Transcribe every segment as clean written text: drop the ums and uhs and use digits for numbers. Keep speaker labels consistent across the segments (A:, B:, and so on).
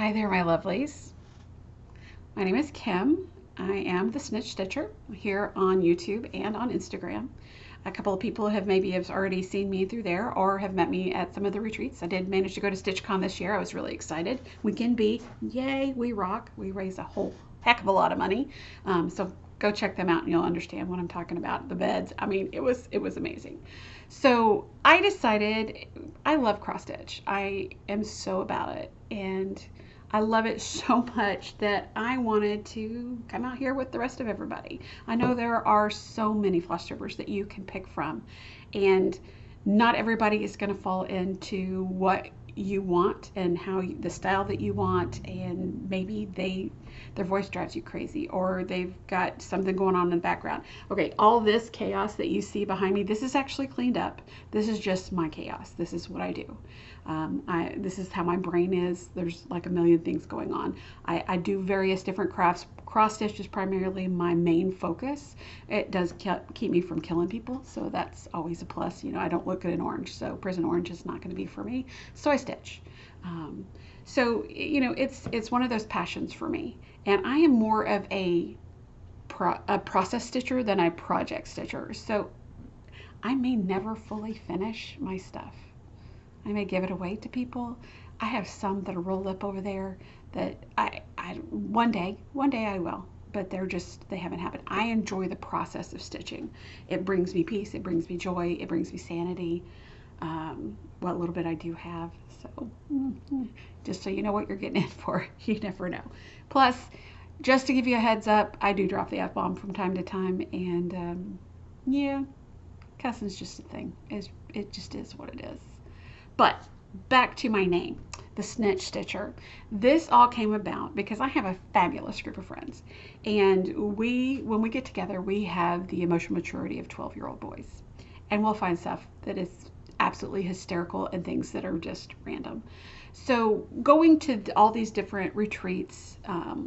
A: Hi there, my lovelies. My name is Kim. I am the Snitch Stitcher here on YouTube and on Instagram. A couple of people have already seen me through there or have met me at some of the retreats. I did manage to go to StitchCon this year. I was really excited. Weekend B, yay, we rock. We raise a whole heck of a lot of money. So go check them out and you'll understand what I'm talking about. The beds, I mean, it was amazing. So I decided I love cross stitch. I am so about it, and I love it so much that I wanted to come out here with the rest of everybody. I know there are so many floss tubers that you can pick from, and not everybody is going to fall into what you want and the style that you want, and maybe their voice drives you crazy, or they've got something going on in the background. Okay, all this chaos that you see behind me, this is actually cleaned up. This is just my chaos. This is what I do. This is how my brain is. There's like a million things going on. I do various different crafts. Cross stitch is primarily my main focus. It does keep me from killing people, so that's always a plus. You know, I don't look at an orange, so prison orange is not going to be for me, so I stitch. So you know, it's one of those passions for me, and I am more of a process stitcher than a project stitcher. So I may never fully finish my stuff. I may give it away to people. I have some that are rolled up over there that I one day I will, but they haven't happened. I enjoy the process of stitching. It brings me peace, it brings me joy, it brings me sanity. What little bit I do have. So just so you know what you're getting in for, you never know. Plus, just to give you a heads up, I do drop the F-bomb from time to time, and yeah, cussing's just a thing. It just is what it is. But back to my name, the Snitch Stitcher. This all came about because I have a fabulous group of friends, and when we get together, we have the emotional maturity of 12-year-old boys, and we'll find stuff that is absolutely hysterical and things that are just random. So going to all these different retreats,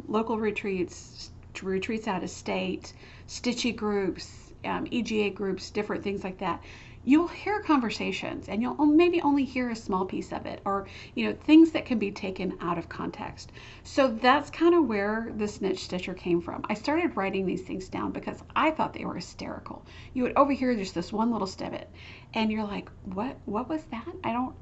A: local retreats, retreats out of state, Stitchy groups, EGA groups, different things like that, you'll hear conversations, and you'll maybe only hear a small piece of it, or you know, things that can be taken out of context. So that's kind of where the Snitch Stitcher came from. I started writing these things down because I thought they were hysterical. You would overhear just this one little snippet, and you're like, what was that? I'm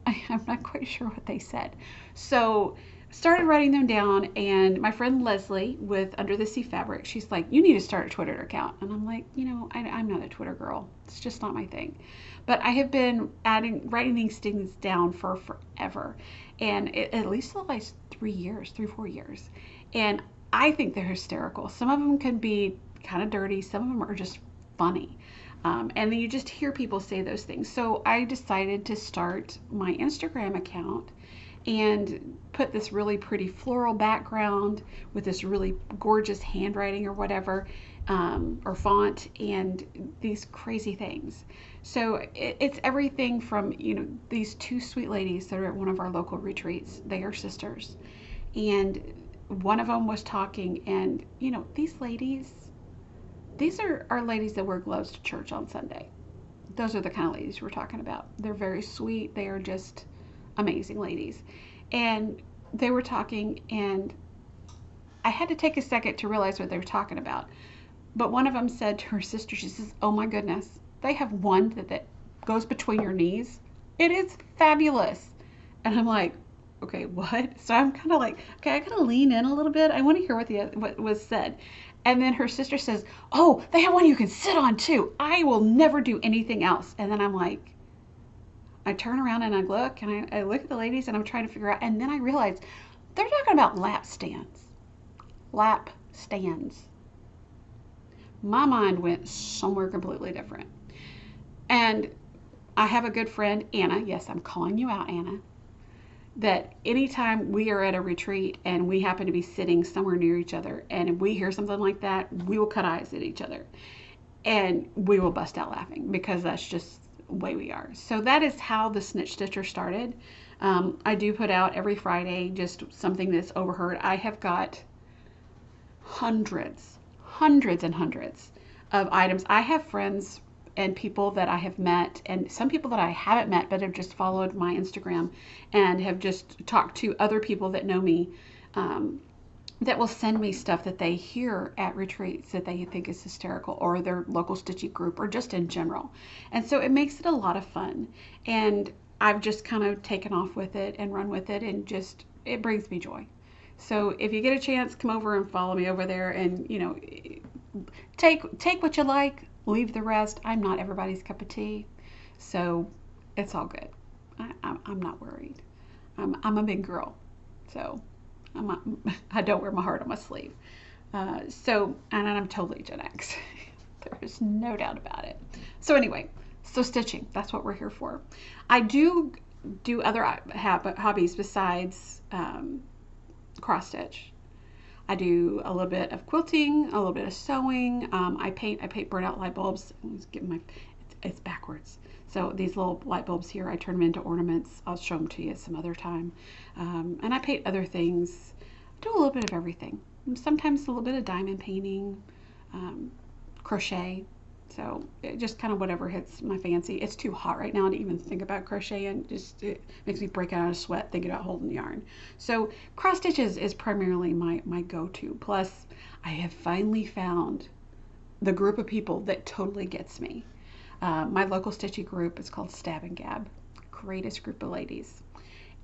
A: not quite sure what they said. So started writing them down, and my friend Leslie with Under the Sea Fabric, she's like, you need to start a Twitter account. And I'm like, you know, I'm not a Twitter girl. It's just not my thing. But I have been writing these things down for forever, and at least the last 3-4 years. And I think they're hysterical. Some of them can be kind of dirty. Some of them are just funny. And then you just hear people say those things. So I decided to start my Instagram account and put this really pretty floral background with this really gorgeous handwriting or whatever, or font, and these crazy things. So it's everything from, you know, these two sweet ladies that are at one of our local retreats. They are sisters, and one of them was talking, and you know, these are ladies that wear gloves to church on Sunday. Those are the kind of ladies we're talking about. They're very sweet. They are just amazing ladies. And they were talking, and I had to take a second to realize what they were talking about. But one of them said to her sister, she says, oh my goodness, they have one that goes between your knees. It is fabulous. And I'm like, okay, what? So I'm kind of like, okay, I gotta lean in a little bit. I want to hear what was said. And then her sister says, oh, they have one you can sit on too. I will never do anything else. And then I'm like, I turn around and I look, and I look at the ladies, and I'm trying to figure out, and then I realize they're talking about lap stands. Lap stands. My mind went somewhere completely different. And I have a good friend, Anna. Yes, I'm calling you out, Anna. That anytime we are at a retreat and we happen to be sitting somewhere near each other, and if we hear something like that, we will cut eyes at each other. And we will bust out laughing, because that's just way we are. So that is how the Snitch Stitcher started. I do put out every Friday just something that's overheard. I have got hundreds and hundreds of items. I have friends and people that I have met, and some people that I haven't met but have just followed my Instagram and have just talked to other people that know me um, that will send me stuff that they hear at retreats that they think is hysterical, or their local Stitchy group, or just in general. And so it makes it a lot of fun. And I've just kind of taken off with it and run with it, and just, it brings me joy. So if you get a chance, come over and follow me over there, and take what you like, leave the rest. I'm not everybody's cup of tea, so it's all good. I'm not worried. I'm a big girl, so I don't wear my heart on my sleeve. And I'm totally Gen X. There's no doubt about it. So anyway, so stitching, that's what we're here for. I do other hobbies besides cross stitch. I do a little bit of quilting, a little bit of sewing. I paint burnout light bulbs. It's backwards. So these little light bulbs here, I turn them into ornaments. I'll show them to you some other time. And I paint other things. I do a little bit of everything. Sometimes a little bit of diamond painting, crochet. So it just kind of whatever hits my fancy. It's too hot right now to even think about crocheting. It makes me break out of sweat thinking about holding yarn. So cross stitches is primarily my go-to. Plus, I have finally found the group of people that totally gets me. My local Stitchy group is called Stab and Gab. Greatest group of ladies.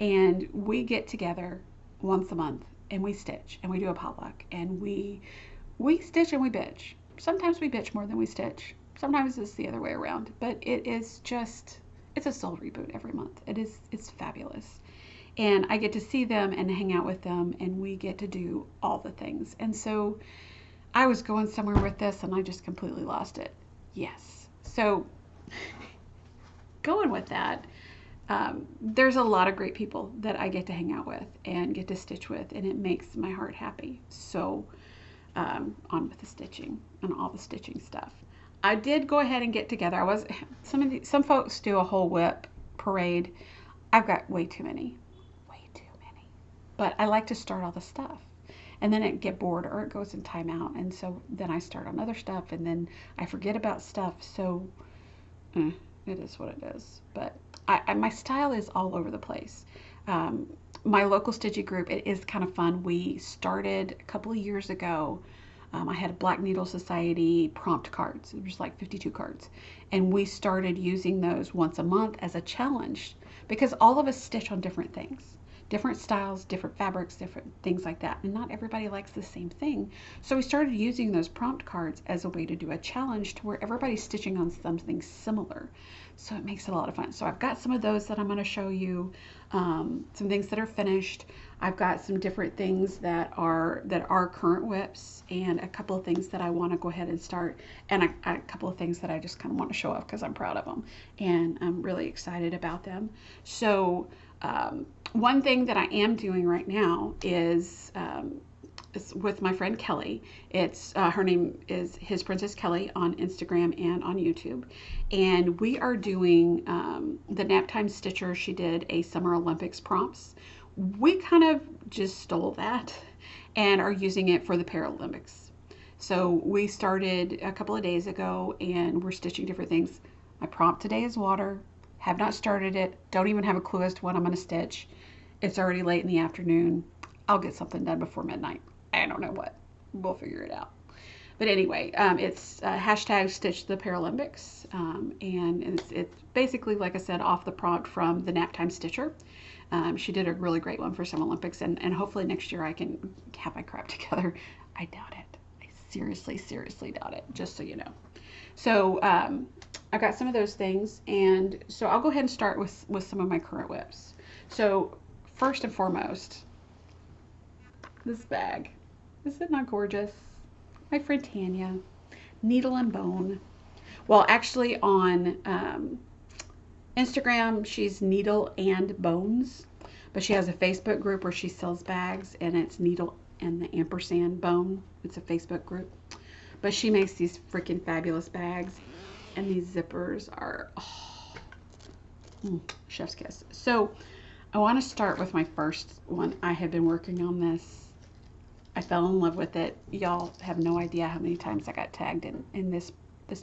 A: And we get together once a month and we stitch and we do a potluck and we stitch and we bitch. Sometimes we bitch more than we stitch. Sometimes it's the other way around, but it's a soul reboot every month. It's fabulous. And I get to see them and hang out with them, and we get to do all the things. And so I was going somewhere with this and I just completely lost it. Yes. So going with that, there's a lot of great people that I get to hang out with and get to stitch with, and it makes my heart happy. So on with the stitching and all the stitching stuff. I did go ahead and get together. Some folks do a whole whip parade. I've got way too many. But I like to start all the stuff, and then it get bored or it goes in timeout, and so then I start on other stuff, and then I forget about stuff. So it is what it is. But my style is all over the place. My local Stitchy group, it is kind of fun. We started a couple of years ago. I had a Black Needle Society prompt cards. It was like 52 cards. And we started using those once a month as a challenge because all of us stitch on different things. Different styles, different fabrics, different things like that. And not everybody likes the same thing. So we started using those prompt cards as a way to do a challenge to where everybody's stitching on something similar. So it makes it a lot of fun. So I've got some of those that I'm going to show you, some things that are finished. I've got some different things that are current whips, and a couple of things that I want to go ahead and start, and a couple of things that I just kind of want to show off because I'm proud of them and I'm really excited about them. So one thing that I am doing right now is with my friend Kelly. It's her name is His Princess Kelly on Instagram and on YouTube, and we are doing the Naptime Stitcher. She did a Summer Olympics prompts. We kind of just stole that and are using it for the Paralympics. So we started a couple of days ago and we're stitching different things. My prompt today is water. Have not started it. Don't even have a clue as to what I'm going to stitch. It's already late in the afternoon. I'll get something done before midnight. I don't know what. We'll figure it out. But anyway, it's hashtag Stitch the Paralympics. And it's basically, like I said, off the prompt from the Naptime Stitcher. She did a really great one for some Olympics, and hopefully next year I can have my crap together. I doubt it. I seriously doubt it, just so you know. So I've got some of those things, and so I'll go ahead and start with some of my current whips. So first and foremost, this bag. Is it not gorgeous? My friend Tanya, Needle and Bone. Well, actually on Instagram, she's Needle and Bones, but she has a Facebook group where she sells bags, and it's Needle and the ampersand Bone. It's a Facebook group, but she makes these freaking fabulous bags, and these zippers are chef's kiss. So I want to start with my first one. I have been working on this. I fell in love with it. Y'all have no idea how many times I got tagged in this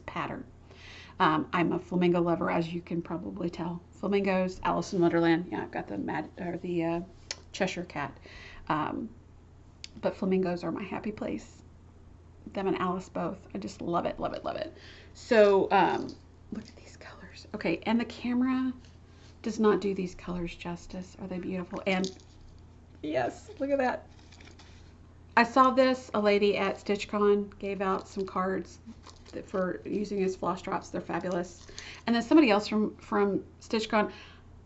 A: pattern. I'm a flamingo lover, as you can probably tell. Flamingos, Alice in Wonderland. Yeah, I've got the Cheshire Cat. but Flamingos are my happy place. Them and Alice both. I just love it, love it, love it. So look at these colors. Okay, and the camera does not do these colors justice. Are they beautiful? And yes, look at that. I saw this, a lady at StitchCon gave out some cards for using as floss drops. They're fabulous. And then somebody else from StitchCon,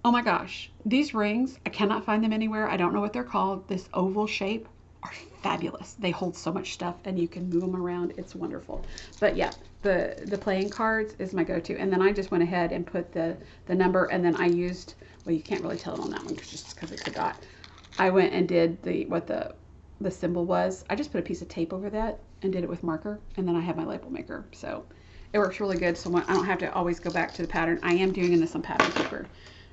A: oh my gosh, these rings, I cannot find them anywhere. I don't know what they're called. This oval shape are fabulous. They hold so much stuff and you can move them around. It's wonderful. But yeah, the playing cards is my go-to. And then I just went ahead and put the number, and then I used, well, you can't really tell it on that one just because it's a dot. I went and did what the symbol was. I just put a piece of tape over that and did it with marker, and then I have my label maker. So it works really good. So I don't have to always go back to the pattern. I am doing this on Pattern Keeper.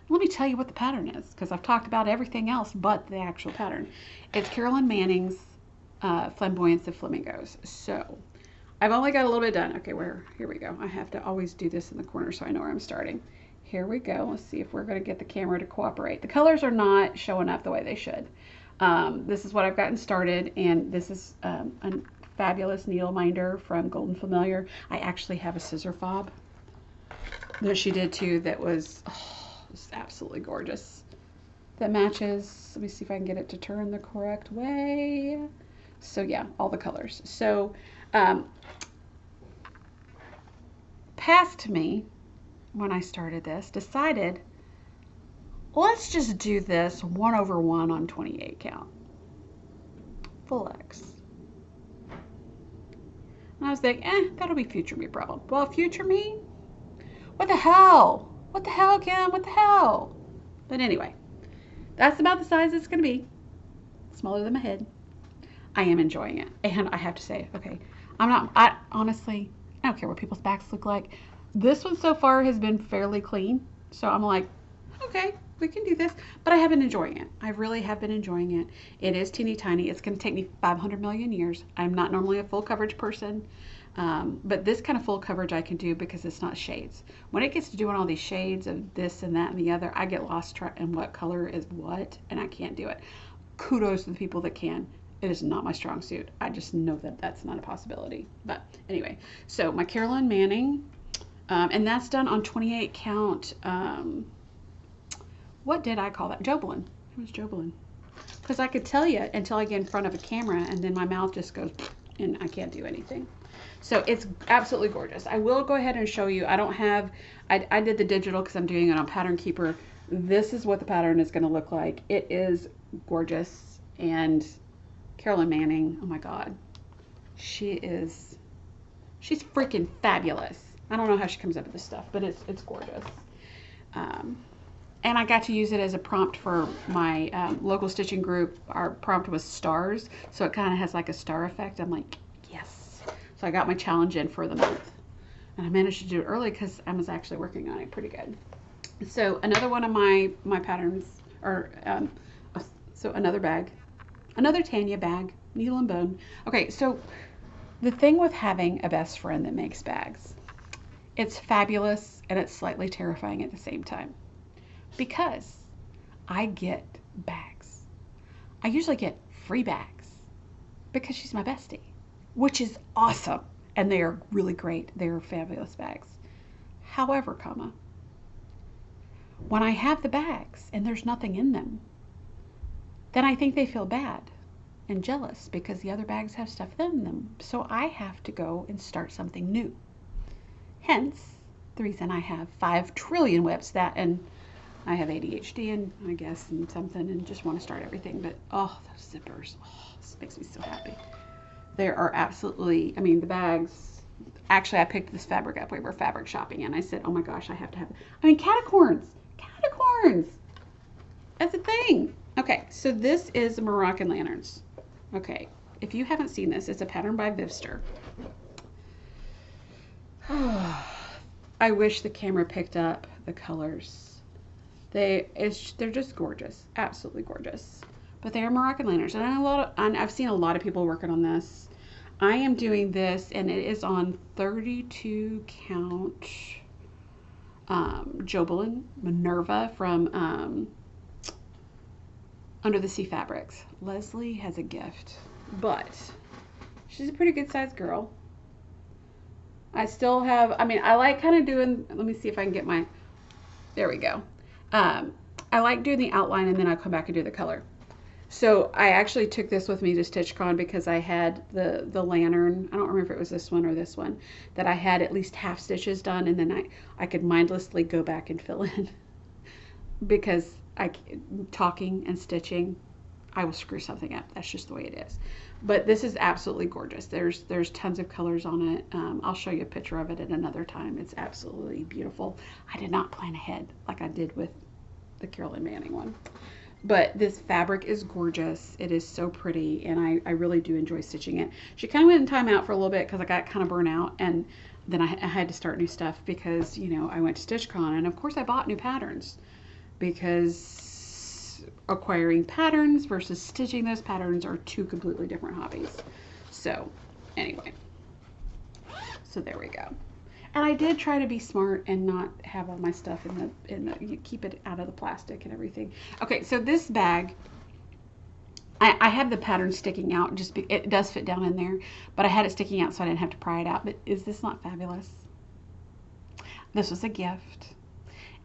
A: Let me tell you what the pattern is, because I've talked about everything else but the actual pattern. It's Carolyn Manning's Flamboyance of Flamingos. So I've only got a little bit done. Okay, here we go. I have to always do this in the corner so I know where I'm starting. Here we go. Let's see if we're going to get the camera to cooperate. The colors are not showing up the way they should. This is what I've gotten started, and this is a fabulous needle minder from Golden Familiar. I actually have a scissor fob that she did too that was, it's absolutely gorgeous. That matches. Let me see if I can get it to turn the correct way. So yeah, all the colors. So past me, when I started this, decided, let's just do this 1/1 on 28 count. Full X. And I was like, that'll be future me problem. Well, future me? What the hell? What the hell, Kim? What the hell? But anyway, that's about the size it's going to be. Smaller than my head. I am enjoying it. And I have to say, okay, honestly, I don't care what people's backs look like. This one so far has been fairly clean. So I'm like, okay, we can do this. But I have been enjoying it. I really have been enjoying it. It is teeny tiny. It's going to take me 500 million years. I'm not normally a full coverage person. But this kind of full coverage I can do because it's not shades. When it gets to doing all these shades of this and that and the other, I get lost in what color is what, and I can't do it. Kudos to the people that can. It is not my strong suit. I just know that that's not a possibility. But anyway, so my Carolyn Manning, and that's done on 28 count. What did I call that? Jobelan. It was Jobelan. Because I could tell you until I get in front of a camera, and then my mouth just goes, and I can't do anything. So it's absolutely gorgeous. I will go ahead and show you. I don't have, I did the digital because I'm doing it on Pattern Keeper. This is what the pattern is going to look like. It is gorgeous. And Carolyn Manning, oh my God, she's freaking fabulous. I don't know how she comes up with this stuff, but it's gorgeous. And I got to use it as a prompt for my local stitching group. Our prompt was stars, so it kind of has like a star effect. I'm like, yes. So I got my challenge in for the month. And I managed to do it early because I was actually working on it pretty good. So another one of my patterns, or so another bag, another Tanya bag, needle and bone. Okay, so the thing with having a best friend that makes bags, it's fabulous and it's slightly terrifying at the same time. Because I get bags. I usually get free bags because she's my bestie, which is awesome. And they are really great. They are fabulous bags. However, when I have the bags and there's nothing in them, then I think they feel bad and jealous because the other bags have stuff in them. So I have to go and start something new. Hence the reason I have 5 trillion whips and I have ADHD and I guess and something and just want to start everything. But oh, those zippers, oh, this makes me so happy. There are absolutely, I mean, the bags, actually I picked this fabric up. We were fabric shopping and I said, oh my gosh, I have to have it. I mean, catacorns, that's a thing. Okay, so this is Moroccan lanterns. Okay, if you haven't seen this, it's a pattern by Vivsters. I wish the camera picked up the colors. They're just gorgeous, absolutely gorgeous. But they are Moroccan lanterns, and I've seen a lot of people working on this. I am doing this, and it is on 32 count jobelan Minerva from Under the Sea Fabrics. Leslie has a gift. but she's a pretty good sized girl. I still have, I mean, I like kind of doing, let me see if I can get my, there we go. I like doing the outline and then I'll come back and do the color. So I actually took this with me to StitchCon because I had the lantern, I don't remember if it was this one or this one, that I had at least half stitches done, and then I could mindlessly go back and fill in because talking and stitching, I will screw something up. That's just the way it is. But this is absolutely gorgeous. There's tons of colors on it. I'll show you a picture of it at another time. It's absolutely beautiful. I did not plan ahead like I did with the Carolyn Manning one. But this fabric is gorgeous. It is so pretty, and I really do enjoy stitching it. She kind of went in timeout for a little bit because I got kind of burnt out, and then I had to start new stuff because, you know, I went to StitchCon, and of course I bought new patterns because acquiring patterns versus stitching those patterns are two completely different hobbies. So anyway, so there we go. And I did try to be smart and not have all my stuff you keep it out of the plastic and everything. Okay, so this bag, I have the pattern sticking out, it does fit down in there, but I had it sticking out so I didn't have to pry it out. But is this not fabulous? This was a gift.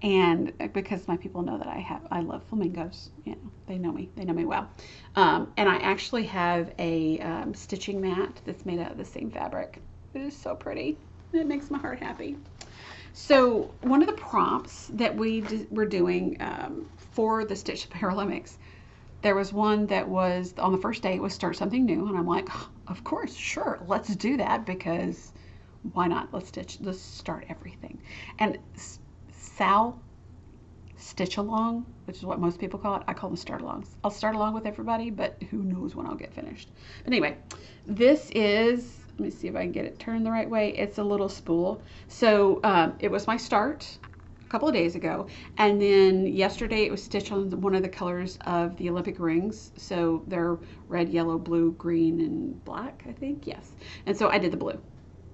A: And because my people know that I love flamingos, you know, they know me well. And I actually have a stitching mat that's made out of the same fabric. It is so pretty. It makes my heart happy. So one of the prompts that were doing for the Stitch Paralympics, there was one that was on the first day, it was start something new, and I'm like, oh, of course, sure, let's do that, because why not? Let's start everything. And Sal Stitch Along, which is what most people call it, I call them start alongs. I'll start along with everybody, but who knows when I'll get finished. But anyway, this is, let me see if I can get it turned the right way. It's a little spool. So it was my start a couple of days ago, and then yesterday it was stitched on one of the colors of the Olympic rings. So they're red, yellow, blue, green, and black, I think. Yes. And so I did the blue.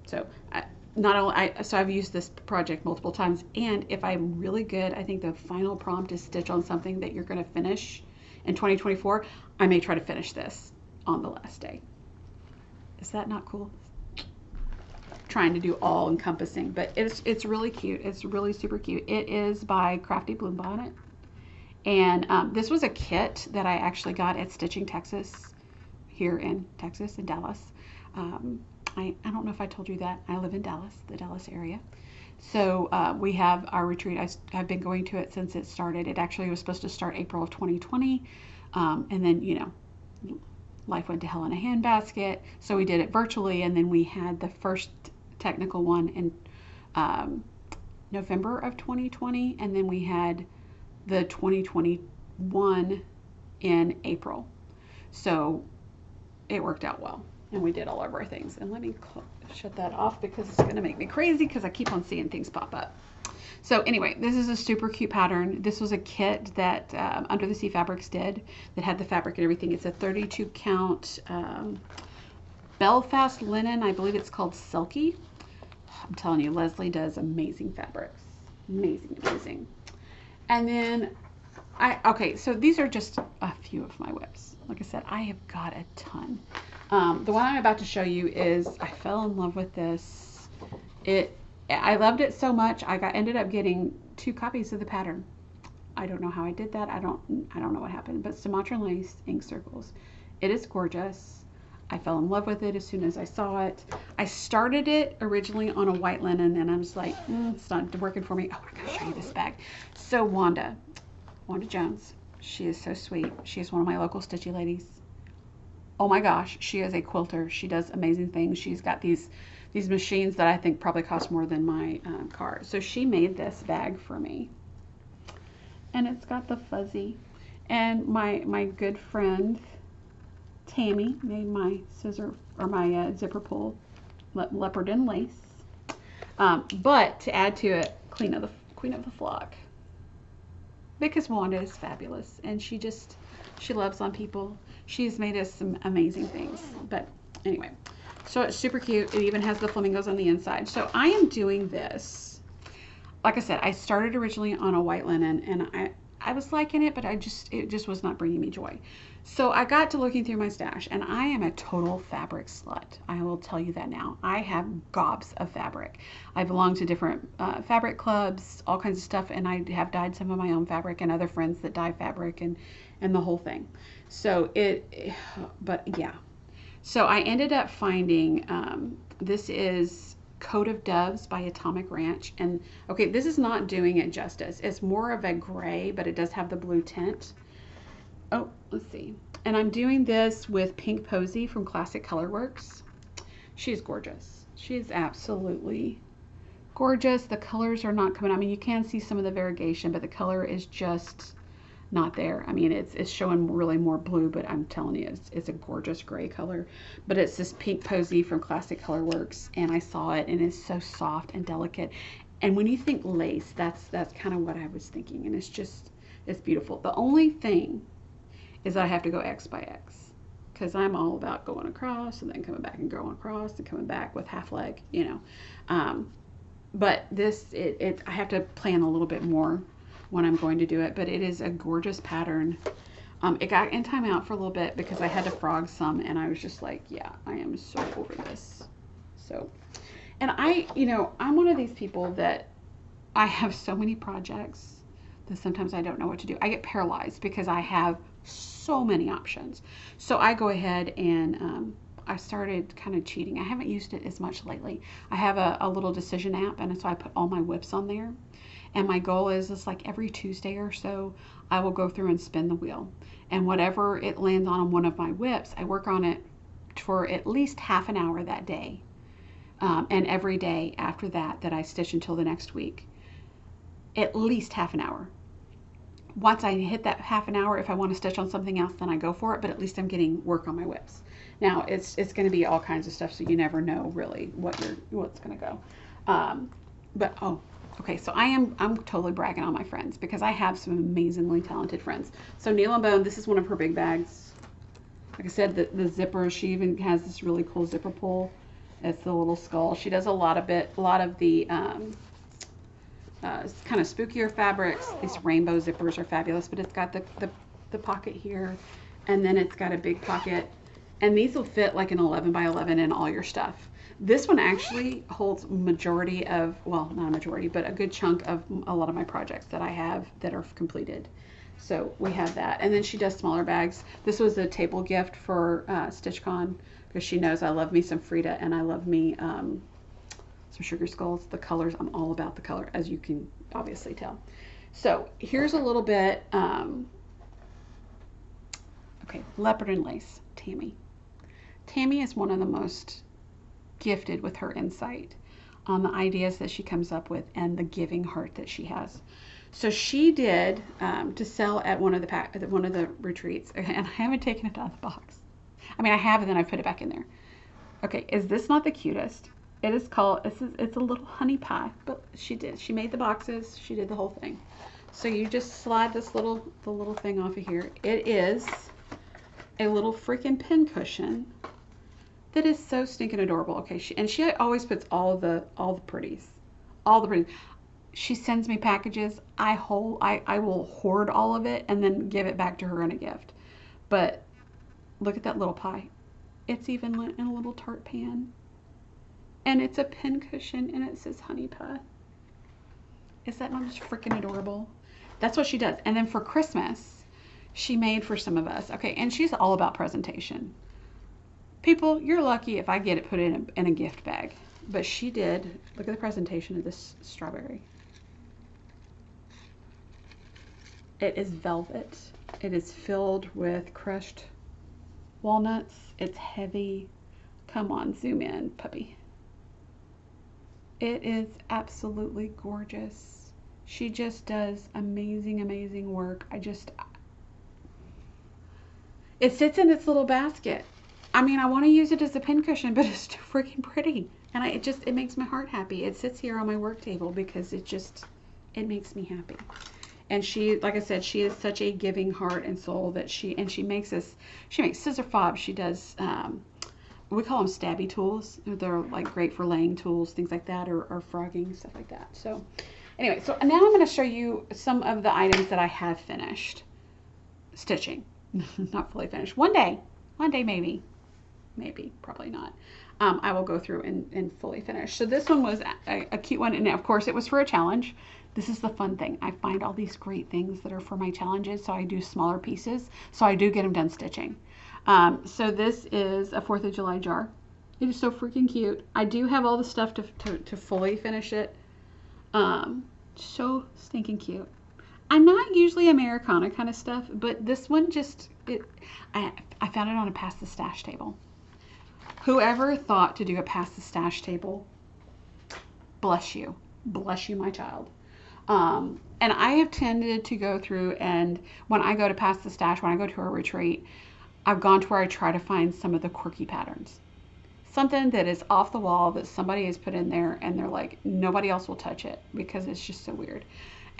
A: So I've used this project multiple times, and if I'm really good, I think the final prompt is stitch on something that you're going to finish in 2024. I may try to finish this on the last day. Is that not cool? Trying to do all encompassing, but it's really cute. It's really super cute. It is by Crafty Bluebonnet, and this was a kit that I actually got at Stitching Texas, here in Texas, in Dallas. I don't know if I told you that I live in Dallas, the Dallas area. So we have our retreat. I've been going to it since it started. It actually was supposed to start April of 2020, and then, you know, life went to hell in a handbasket, so we did it virtually, and then we had the first technical one in November of 2020, and then we had the 2021 in April. So it worked out well, and we did all of our things. And let me shut that off because it's going to make me crazy because I keep on seeing things pop up. So anyway, this is a super cute pattern. This was a kit that Under the Sea Fabrics did that had the fabric and everything. It's a 32 count Belfast linen. I believe it's called Selkie. I'm telling you, Leslie does amazing fabrics. Amazing, amazing. And then, okay, so these are just a few of my whips. Like I said, I have got a ton. The one I'm about to show you is, I fell in love with this. I loved it so much, I ended up getting 2 copies of the pattern. I don't know how I did that. I don't know what happened, but Sumatran lace ink circles. It is gorgeous. I fell in love with it as soon as I saw it. I started it originally on a white linen, and I was like, it's not working for me. Oh, I gotta show you this bag. So Wanda Jones, she is so sweet. She is one of my local stitchy ladies. Oh my gosh, she is a quilter. She does amazing things. She's got these machines that I think probably cost more than my car. So she made this bag for me, and it's got the fuzzy. And my good friend Tammy made my scissor, or my zipper pull leopard and lace. But to add to it, queen of the flock, because Wanda is fabulous, and she loves on people. She's made us some amazing things. But anyway, so it's super cute. It even has the flamingos on the inside. So I am doing this, like I said, I started originally on a white linen, and I was liking it, but it just was not bringing me joy. So I got to looking through my stash, and I am a total fabric slut. I will tell you that now. I have gobs of fabric. I belong to different fabric clubs, all kinds of stuff, and I have dyed some of my own fabric and other friends that dye fabric and the whole thing. So but yeah. So I ended up finding, this is Coat of Doves by Atomic Ranch. And okay, this is not doing it justice. It's more of a gray, but it does have the blue tint. Oh, let's see. And I'm doing this with Pink Posey from Classic Colorworks. She's gorgeous. She's absolutely gorgeous. The colors are not coming. I mean, you can see some of the variegation, but the color is just not there. I mean, it's showing really more blue, but I'm telling you, it's a gorgeous gray color. But it's this Pink Posey from Classic Colorworks, and I saw it, and it's so soft and delicate. And when you think lace, that's kind of what I was thinking, and it's beautiful. The only thing is I have to go X by X, because I'm all about going across and then coming back and going across and coming back with half leg, you know. But this, I have to plan a little bit more when I'm going to do it, but it is a gorgeous pattern. It got in timeout for a little bit because I had to frog some, and I was just like, yeah, I am so over this. So, and you know, I'm one of these people that I have so many projects that sometimes I don't know what to do. I get paralyzed because I have so many options. So I go ahead and I started kind of cheating. I haven't used it as much lately. I have a little decision app, and so I put all my whips on there. And my goal is like every Tuesday or so, I will go through and spin the wheel. And whatever it lands on one of my whips, I work on it for at least half an hour that day. And every day after that I stitch until the next week. At least half an hour. Once I hit that half an hour, if I want to stitch on something else, then I go for it. But at least I'm getting work on my whips. Now, it's going to be all kinds of stuff, so you never know really what's going to go. But, oh. Okay, so I'm totally bragging on my friends because I have some amazingly talented friends. So Neil and Bone, this is one of her big bags. Like I said, the zipper, she even has this really cool zipper pull. It's the little skull. She does a lot of the kind of spookier fabrics. These rainbow zippers are fabulous, but it's got the pocket here, and then it's got a big pocket. And these will fit like an 11 by 11 in all your stuff. This one actually holds majority of, well, not a majority, but a good chunk of a lot of my projects that I have that are completed. So we have that. And then she does smaller bags. This was a table gift for StitchCon because she knows I love me some Frida and I love me some sugar skulls. The colors, I'm all about the color, as you can obviously tell. So here's a little bit, okay, leopard and lace, Tammy. Tammy is one of the most gifted with her insight on the ideas that she comes up with and the giving heart that she has. So she did to sell at one of the retreats, and I haven't taken it out of the box. I mean, I have, and then I put it back in there. Okay, is this not the cutest? It is called, it's a little honey pie, but she made the boxes, she did the whole thing. So you just slide this the little thing off of here. It is a little freaking pin cushion that is so stinking adorable. Okay, she always puts all the pretties. She sends me packages. I will hoard all of it and then give it back to her in a gift. But look at that little pie. It's even in a little tart pan. And it's a pin cushion and it says honey pie. Is that not just freaking adorable? That's what she does. And then for Christmas, she made for some of us. Okay, and she's all about presentation. People, you're lucky if I get it put in a gift bag. But she did. Look at the presentation of this strawberry. It is velvet. It is filled with crushed walnuts. It's heavy. Come on, zoom in, puppy. It is absolutely gorgeous. She just does amazing, amazing work. It sits in its little basket. I mean, I want to use it as a pincushion, but it's too freaking pretty. And it makes my heart happy. It sits here on my work table because it makes me happy. And she, like I said, she is such a giving heart and soul that she makes scissor fobs. She does, we call them stabby tools. They're like great for laying tools, things like that, or frogging, stuff like that. So Anyway, so now I'm going to show you some of the items that I have finished stitching. Not fully finished. One day maybe, probably not. I will go through and fully finish. So this one was a cute one, and of course it was for a challenge. This is the fun thing. I find all these great things that are for my challenges, so I do smaller pieces, so I do get them done stitching. So this is a 4th of July jar. It is so freaking cute. I do have all the stuff to fully finish it. So stinking cute. I'm not usually Americana kind of stuff, but this one just, I found it on a pass the stash table. Whoever thought to do a pass the stash table, bless you. Bless you, my child. And I have tended to go through, and when I go to pass the stash, when I go to a retreat, I've gone to where I try to find some of the quirky patterns. Something that is off the wall that somebody has put in there, and they're like, nobody else will touch it because it's just so weird.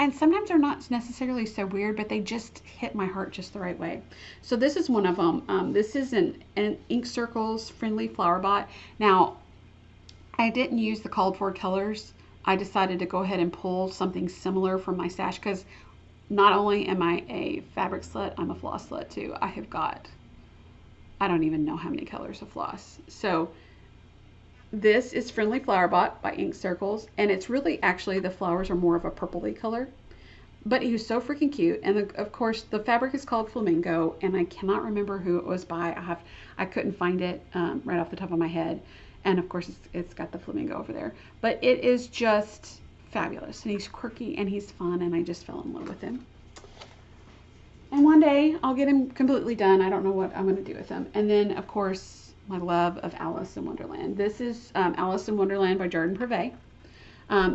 A: And sometimes they're not necessarily so weird, but they just hit my heart just the right way. So this is one of them. This is an Ink Circles Friendly Flower Bot. Now, I didn't use the called for colors. I decided to go ahead and pull something similar from my stash because not only am I a fabric slut, I'm a floss slut too. I have got, I don't even know how many colors of floss. So this is Friendly Flower Bot by Ink Circles, and it's really actually the flowers are more of a purpley color, but he was so freaking cute. And of course the fabric is called Flamingo, and I cannot remember who it was by. I couldn't find it right off the top of my head, and of course it's got the flamingo over there, but it is just fabulous, and he's quirky and he's fun, and I just fell in love with him. And one day I'll get him completely done. I don't know what I'm going to do with him. And then of course my love of Alice in Wonderland. This is Alice in Wonderland by Jardin Privé.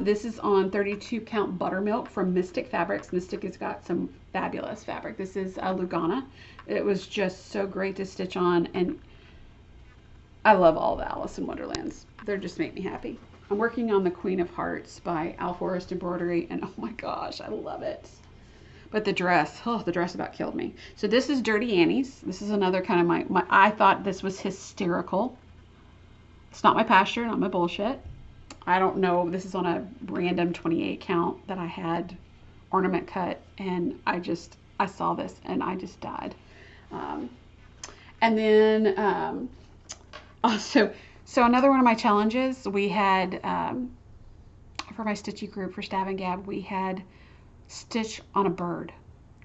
A: This is on 32 count buttermilk from Mystic Fabrics. Mystic has got some fabulous fabric. This is Lugana. It was just so great to stitch on, and I love all the Alice in Wonderlands. They just make me happy. I'm working on the Queen of Hearts by Al Forest Embroidery, and oh my gosh, I love it. But the dress, oh, the dress about killed me. So this is Dirty Annie's. This is another kind of my I thought this was hysterical. It's not my pasture, not my bullshit. I don't know. This is on a random 28 count that I had ornament cut, and I saw this and I just died. And then also, so another one of my challenges, we had, for my Stitchy group for Stab and Gab, we had stitch on a bird.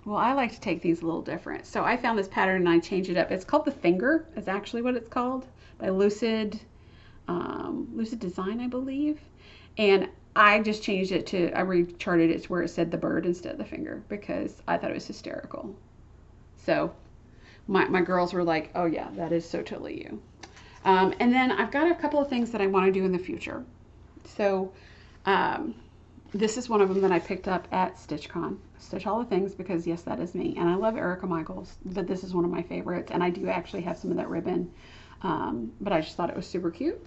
A: Well, I like to take things a little different. So I found this pattern and I changed it up. It's called The Finger, is actually what it's called, by Lucid Design, I believe. And I just changed it to, I recharted it to where it said the bird instead of the finger because I thought it was hysterical. So my girls were like, oh yeah, that is so totally you. And then I've got a couple of things that I want to do in the future. So this is one of them that I picked up at StitchCon. Stitch All the Things, because yes, that is me. And I love Erica Michaels, but this is one of my favorites. And I do actually have some of that ribbon, but I just thought it was super cute.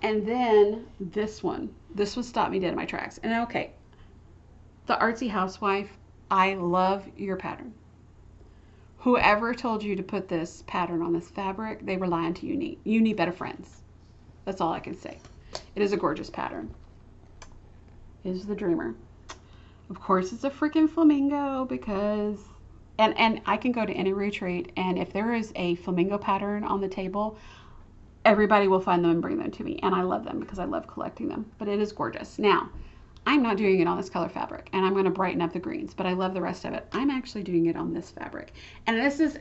A: And then this one stopped me dead in my tracks. And okay, the Artsy Housewife, I love your pattern. Whoever told you to put this pattern on this fabric, they were lying to you. You need better friends. That's all I can say. It is a gorgeous pattern. It is the Dreamer. Of course, it's a freaking flamingo because, and I can go to any retreat, and if there is a flamingo pattern on the table, everybody will find them and bring them to me. And I love them because I love collecting them, but it is gorgeous. Now, I'm not doing it on this color fabric, and I'm going to brighten up the greens, but I love the rest of it. I'm actually doing it on this fabric. And this is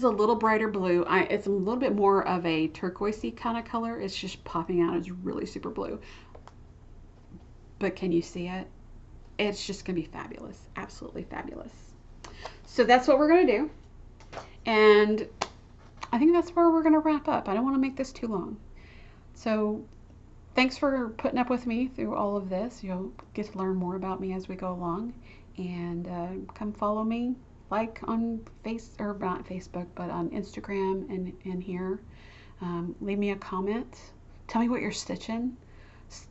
A: a little brighter blue. It's a little bit more of a turquoisey kind of color. It's just popping out. It's really super blue. But can you see it? It's just going to be fabulous. Absolutely fabulous. So that's what we're going to do. And I think that's where we're going to wrap up. I don't want to make this too long. So thanks for putting up with me through all of this. You'll get to learn more about me as we go along. And come follow me, like on not Facebook, but on Instagram and here. Leave me a comment. Tell me what you're stitching.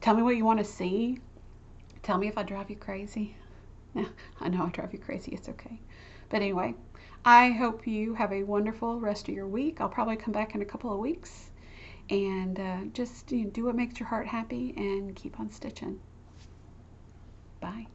A: Tell me what you want to see. Tell me if I drive you crazy. Yeah, I know I drive you crazy. It's okay. But anyway, I hope you have a wonderful rest of your week. I'll probably come back in a couple of weeks. And just do what makes your heart happy and keep on stitching. Bye.